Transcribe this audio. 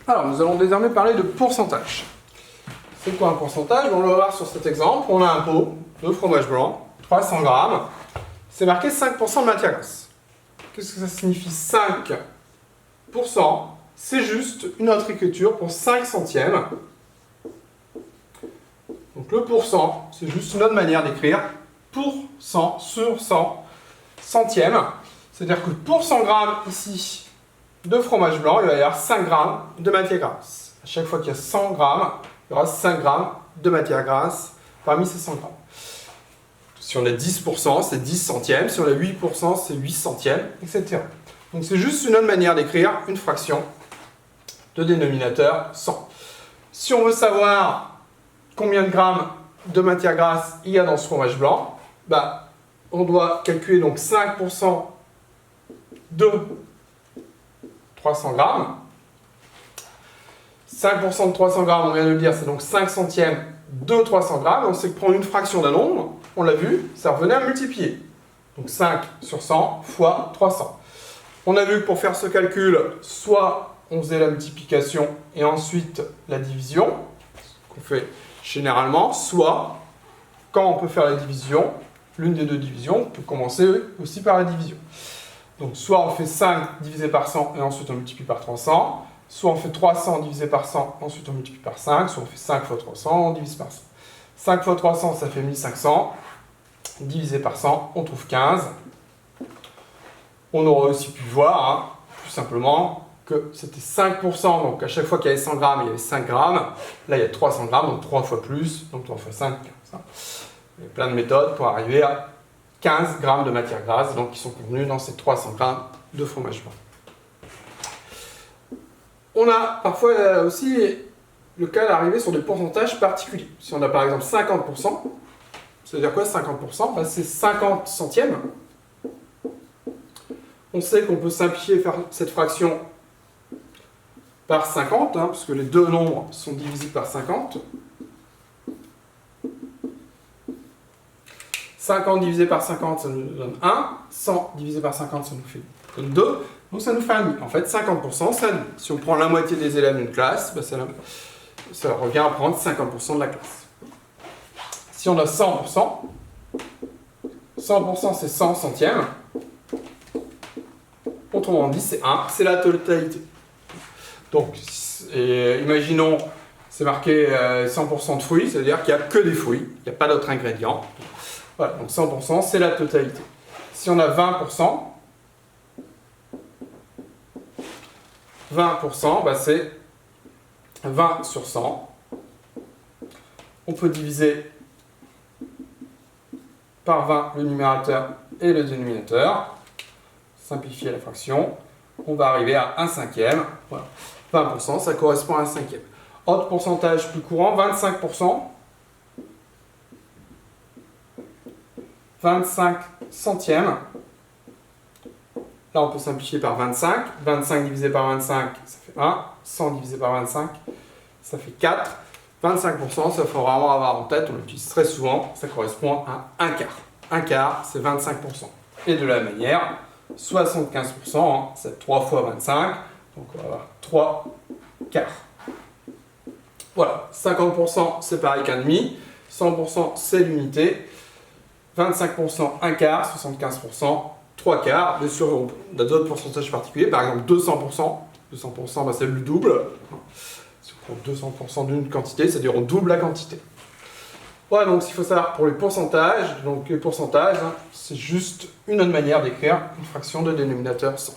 Alors, nous allons désormais parler de pourcentage. C'est quoi un pourcentage? On va voir sur cet exemple. On a un pot de fromage blanc, 300 grammes. C'est marqué 5% de matière grasse. Qu'est-ce que ça signifie 5%? C'est juste une autre écriture pour 5 centièmes. Donc le pourcent, c'est juste une autre manière d'écrire pourcent sur 100 centièmes. C'est-à-dire que pour 100 grammes ici de fromage blanc, il va y avoir 5 grammes de matière grasse. À chaque fois qu'il y a 100 grammes, il y aura 5 grammes de matière grasse parmi ces 100 grammes. Si on a 10%, c'est 10 centièmes. Si on a 8%, c'est 8 centièmes, etc. Donc c'est juste une autre manière d'écrire une fraction de dénominateur 100. Si on veut savoir combien de grammes de matière grasse il y a dans ce fromage blanc, on doit calculer donc 5% de 300 grammes. 5% de 300 grammes, on vient de le dire, c'est donc 5 centièmes de 300 grammes. On sait que prendre une fraction d'un nombre, on l'a vu, ça revenait à multiplier. Donc 5 sur 100 fois 300. On a vu que pour faire ce calcul, soit on faisait la multiplication et ensuite la division, ce qu'on fait généralement, soit, quand on peut faire la division, l'une des deux divisions, on peut commencer aussi par la division. Donc soit on fait 5 divisé par 100 et ensuite on multiplie par 300, soit on fait 300 divisé par 100, ensuite on multiplie par 5, soit on fait 5 fois 300, on divise par 100. 5 fois 300, ça fait 1500, divisé par 100, on trouve 15. On aurait aussi pu voir, plus simplement, que c'était 5%, donc à chaque fois qu'il y avait 100 grammes, il y avait 5 grammes. Là, il y a 300 grammes, donc 3 fois plus, donc 3 fois 5, 15. Il y a plein de méthodes pour arriver à 15 grammes de matière grasse, donc qui sont contenus dans ces 300 grammes de fromage blanc. On a parfois aussi le cas d'arriver sur des pourcentages particuliers. Si on a par exemple 50%, c'est-à-dire quoi 50%? C'est 50 centièmes. On sait qu'on peut simplifier faire cette fraction par 50, puisque les deux nombres sont divisibles par 50. 50 divisé par 50, ça nous donne 1. 100 divisé par 50, ça nous donne 2. Donc ça nous fait 1,5. En fait, 50%, c'est 1,5. Si on prend la moitié des élèves d'une classe, ça revient à prendre 50% de la classe. Si on a 100%, 100% c'est 100 centièmes. Autrement dit, c'est 1, c'est la totalité. Donc, imaginons, c'est marqué 100% de fruits, c'est-à-dire qu'il n'y a que des fruits, il n'y a pas d'autres ingrédients. Voilà, donc 100%, c'est la totalité. Si on a 20%, 20%, c'est 20 sur 100. On peut diviser par 20 le numérateur et le dénominateur. Simplifier la fraction. On va arriver à 1 cinquième. Voilà. 20%, ça correspond à 1 cinquième. Autre pourcentage plus courant, 25%. 25 centièmes. Là, on peut simplifier par 25. 25 divisé par 25, ça fait 1. 100 divisé par 25, ça fait 4. 25%, ça faut vraiment avoir en tête, on l'utilise très souvent, ça correspond à un quart. Un quart, c'est 25%. Et de la même manière, 75%, c'est 3 fois 25, donc on va avoir 3 quarts. Voilà, 50%, c'est pareil qu'un demi. 100%, c'est l'unité. 25%, un quart. 75%, 3 quarts. Bien sûr, on a d'autres pourcentages particuliers. Par exemple, 200%. 200%, c'est le double. Si on prend 200% d'une quantité, c'est-à-dire on double la quantité. Voilà, donc ce qu'il faut savoir pour les pourcentages, c'est juste une autre manière d'écrire une fraction de dénominateur 100.